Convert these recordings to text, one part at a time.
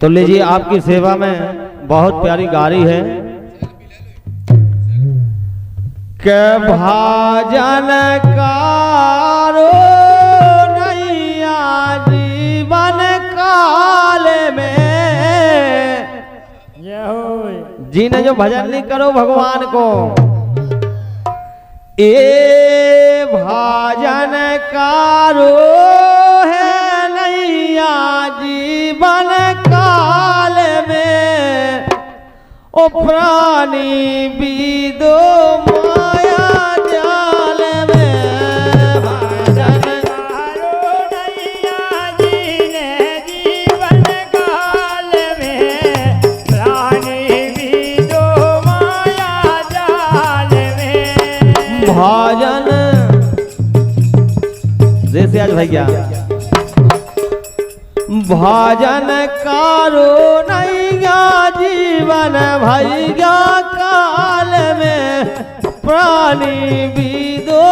तो लीजिए आपकी सेवा में बहुत प्यारी गाड़ी है के भाजन कारो नैया जीवन काल में। जिन्हें जो भजन नहीं करो भगवान को, ए भाजन कारो है नैया जीवन काल में, ओ प्राणी बीदो माया जाल में। भाजन कारो नैया जीने जीवन काल में, प्राणी बीदो माया जाल में। भाजन जैसे आज भैया भाजन कारो नैया जीवन भैया काल में, प्राणी बीदो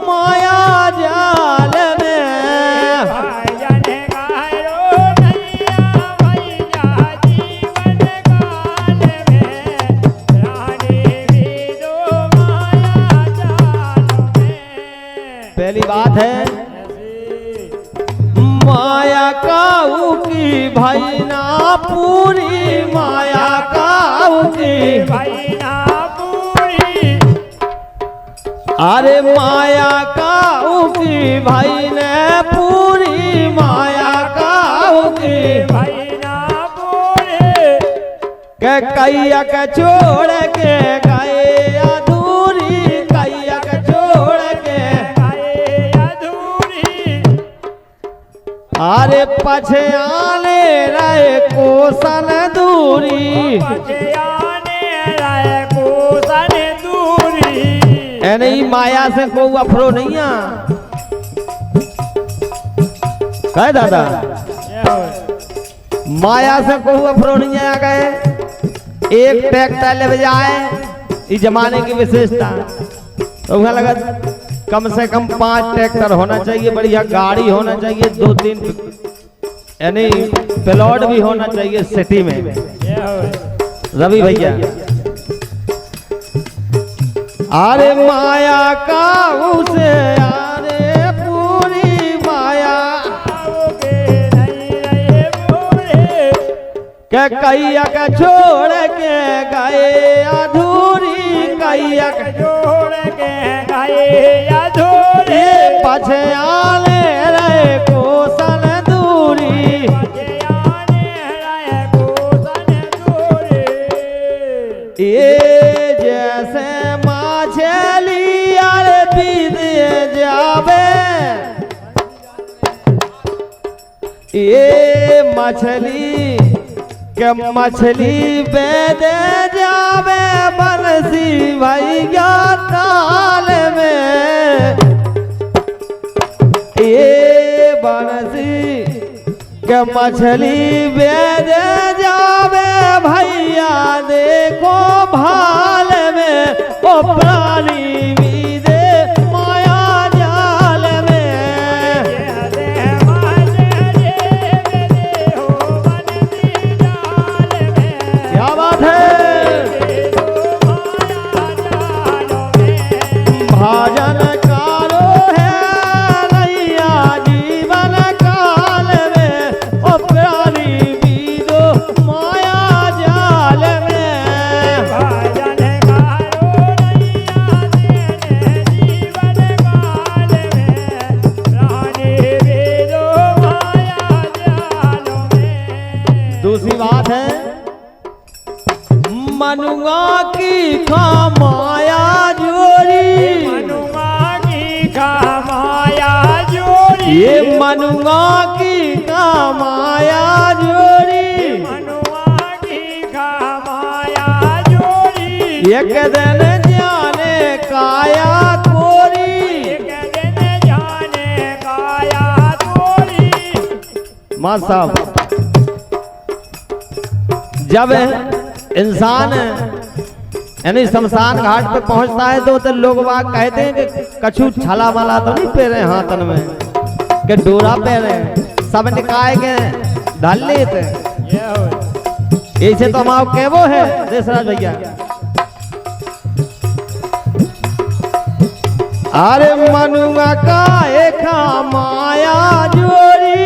माया जाल में। भाजन कारो नैया भैया जीवन काल में, प्राणी बीदो माया जाल में। पहली बात है माया काऊ की भैना पूरी, माया काऊ की भैना पूरी। अरे माया काऊ की भैने पूरी, माया काऊ की भैना पूरी। के कैया के छोड़ के गए अधूरी, कैया के छोड़ के गए अधूरी। अरे पछे आने रहे कोसन दूरी, पछे आने रहे कोसन दूरी। ए नहीं माया से को अफरो नहीं आ कह दादा, माया से को अफरो नहीं आ गए। एक ट्रैक्टर ले जाए इस जमाने की विशेषता, तो वहां लगा कम से कम 5 ट्रैक्टर होना चाहिए, बढ़िया गाड़ी होना चाहिए, 2-3 यानी प्लॉट भी होना चाहिए सिटी में। रवि भैया अरे माया का उसे अरे पूरी माया के कैया के छोड़ के गए अधूरी, कैया के छोड़ के गए अधूरी। पछे आने रहे कोसन दूरी, पछे आने रहे कोसन दूरी। ये जैसे मछली अरे बीद जावे, ये मछली के मछली बेद जावे बंसी भैया ताल में। ये बंसी के मछली बेद जावे भैया देखो भाल में, ओ प्राणी बीदे माया जाल में। क्या बात है भाजन कारो है नैया जीवन काल में, ओ प्राणी बीदो माया जाल में। भाजन कारो नैया जीवन काल में, प्राणी बीदो माया जाल में। दूसरी बात है मनुआ की खामाया जोड़ी, मनुआ की खामाया जोड़ी। ये मनुआ की खामाया जोड़ी, मनुआ की खामाया जोड़ी। एक दिन जाने काया कोरी, एक दिन जाने काया कोरी। मां साहब जब इंसान यानी शमशान घाट पे पहुंचता है तो लोग वाग कहते हैं कि कछु छला वाला तो नहीं पहने हाथन में, कि डोरा पहने, सब निकाय के ढल लेते। ऐसे तो हमारा केवो है देशराज भैया। अरे मनुआ का एक माया जोड़ी,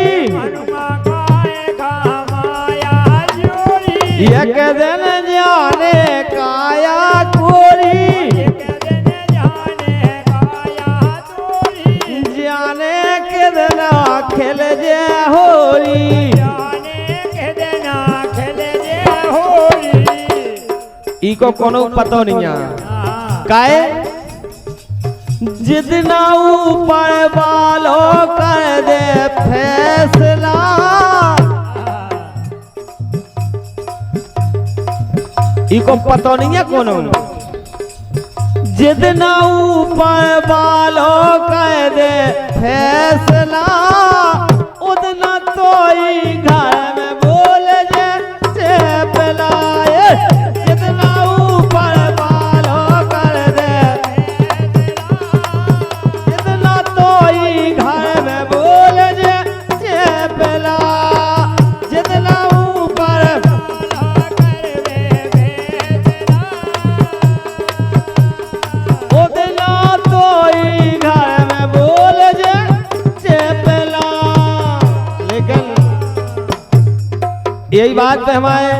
एक दिन जाने काया कोरी, जाने के दिन खेल जे होरी, इको कोनो पतो नहीं है काहे जितना ऊपर वालों कर दे फैसला, इको पतो नहीं है कोनो, जितना ऊपर वालों कर दे फैसला, उतना तो ही घर में बोल जे चेपलाए, जितना ऊपर वालों कर दे जितना तो ही घर में बोल जे चेपला, जितना ऊपर उतना तो ही घर में बोल जे चेपला। लेकिन यही बात पे हमारे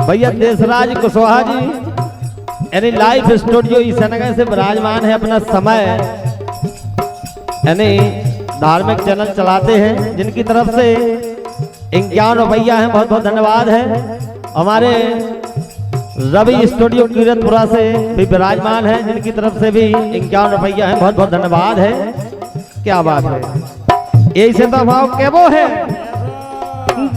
भैया देशराज कुशवाहा जी यानी लाइफ स्टूडियो ईसानगर से विराजमान है, अपना समय यानी धार्मिक चैनल चलाते हैं, जिनकी तरफ से 51 रुपया है, बहुत बहुत धन्यवाद है। हमारे रवि स्टूडियो कीरतपुरा से भी विराजमान है, जिनकी तरफ से भी 51 रुपया है, बहुत बहुत धन्यवाद है। क्या बात है, यही से तो भाव केवो है,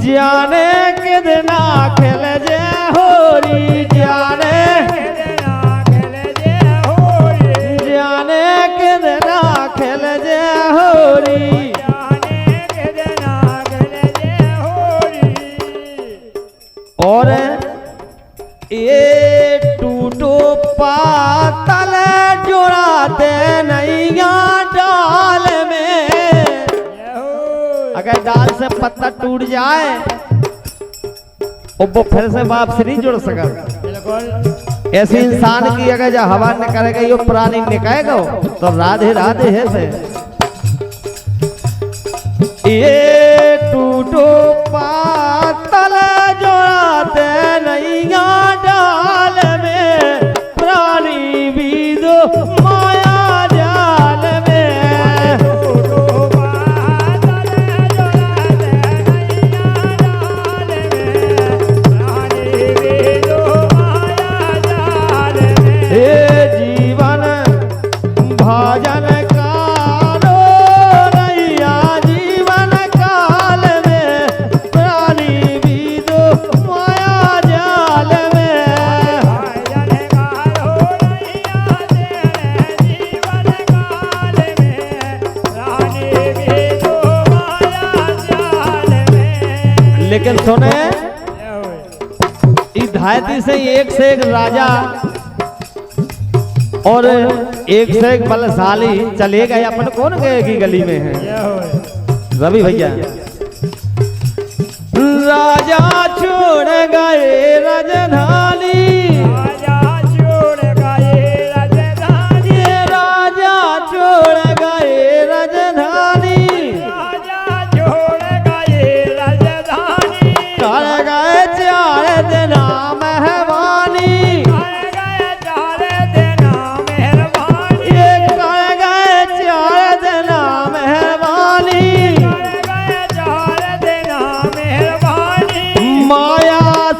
जाने के दिन खेल जे होरी, जाने जाने के दिन खेल जे होरी, और ये टूटो पातल जोड़ाते नैया डाल में, अगर डाल से पत्ता टूट जाए वो फिर से वापस नहीं जुड़ सका। ऐसे इंसान की अगर जो हवा निकलेगा ये प्राणी निकालेगा तो राधे राधे है से। ये टूटो पातल जोड़ाते नैया डाल में, प्राणी भी दो माया जाल में, भाजन कारो नैया जीवन काल में, प्राणी भी दो माया जाल में, लेकिन सुने इस धरती से एक राजा और एक से एक बलशाली चले गए, अपन कौन गए की गली में है रवि भैया। राजा छोड़ गए राजधानी, राजा छोड़ गए राजधानी, राजा छोड़ गए राजधानी, राजा छोड़ गए राजधानी, कर गए 4 दिन मेहमानी,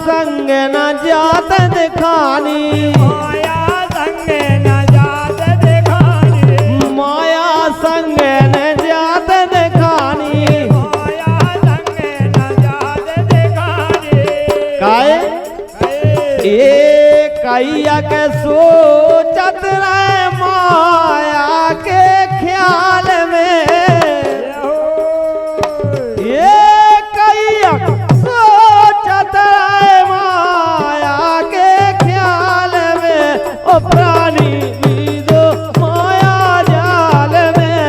संग न जात दिखानी, माया संग न जात दिखानी, माया संग न जात दिखानी, माया संग न जात दिखानी, काहे ये कैया के सोचत रहे माया के ख्याल में, ये कैया सोचत प्राणी भी दो माया जाल में,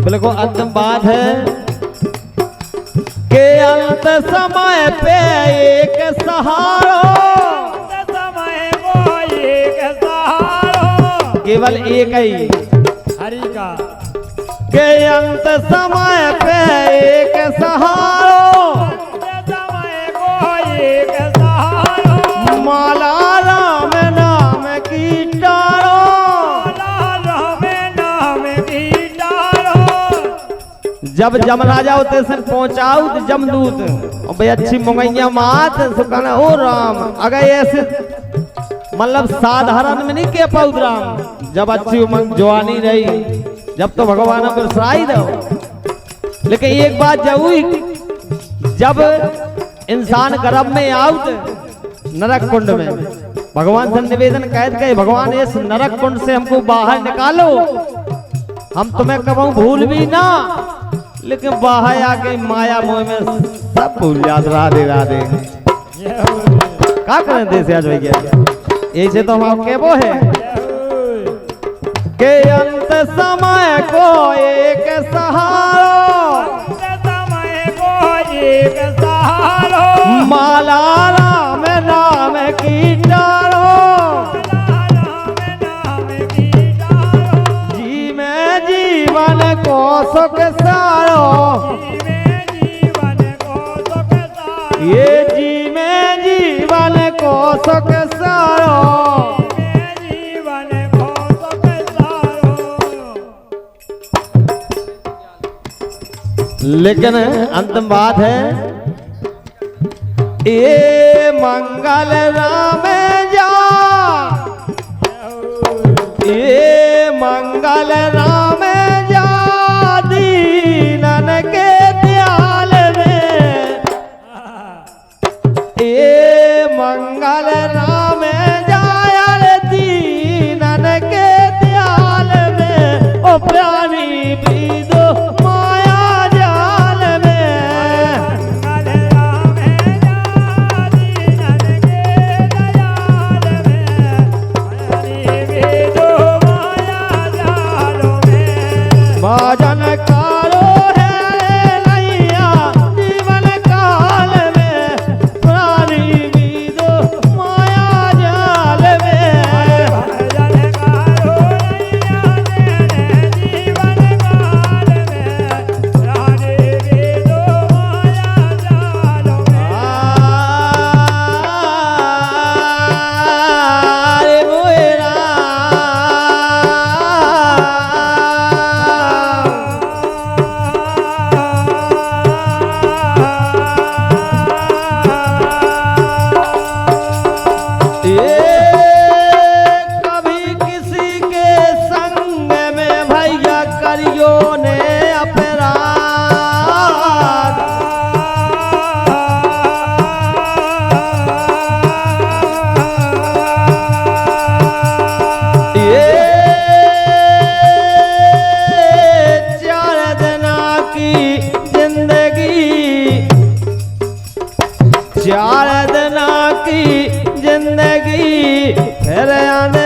बिल्कुल अंतिम बात है कि अंत समय पे एक सहारा, समय को एक सहारा, केवल एक ही हरि का के अंत समय पे एक सहारा, समय को एक सहारा, माला राम नाम की डारो, राम नाम की डारो। जब जमराजा होते से पहुंचाऊ तो जमदूत और भाई अच्छी मुंगैया मात सुखाना ओ राम, अगर ऐसे मतलब साधारण में नहीं कह पाऊ राम, जब अच्छी उमंग जवानी रही जब तो भगवान पर सराई दो। लेकिन एक बात जरूर, जब इंसान गर्भ में आउट नरक कुंड में भगवान से निवेदन कैद गए, भगवान इस नरक कुंड से हमको बाहर निकालो, हम तुम्हें कबू भूल भी ना, लेकिन बाहर आके माया मोह में सब भूल जाते। राधे राधे क्या करें देश आज भैया, ऐसे तो हम आपके वो है के अंत समय को एक सहारा, समय को एक सहारा, माला राम नाम की डारो, राम नाम की डारो। जी में जीवन को सुख सारो, जीवन को सुख सारो, ये जी में जीवन को सुख सारो। जीवन को सुख सारो। लेकिन अंतिम बात है ये मंगल राम जा, ये मंगल राम जा दीनन के दयाल में, ये मंगल राम जायल दीनन के दयाल में, ओ प्राणी भी दो माया जाल में। मंगल राम जाति नन के दयाल में, हरि वेदो माया जालो में। भजन कारो है नैया जीवन काल में, प्राणी भी दो माया जाल में। भजन कारो नैया तेरे जीवन काल में, राधे वेदो माया जालो में। रे मोरा कभी किसी के संग में भैया करियो ने अपराध, ये 4 दिना की जिंदगी, 4 दिना की जिंदगी फिर आने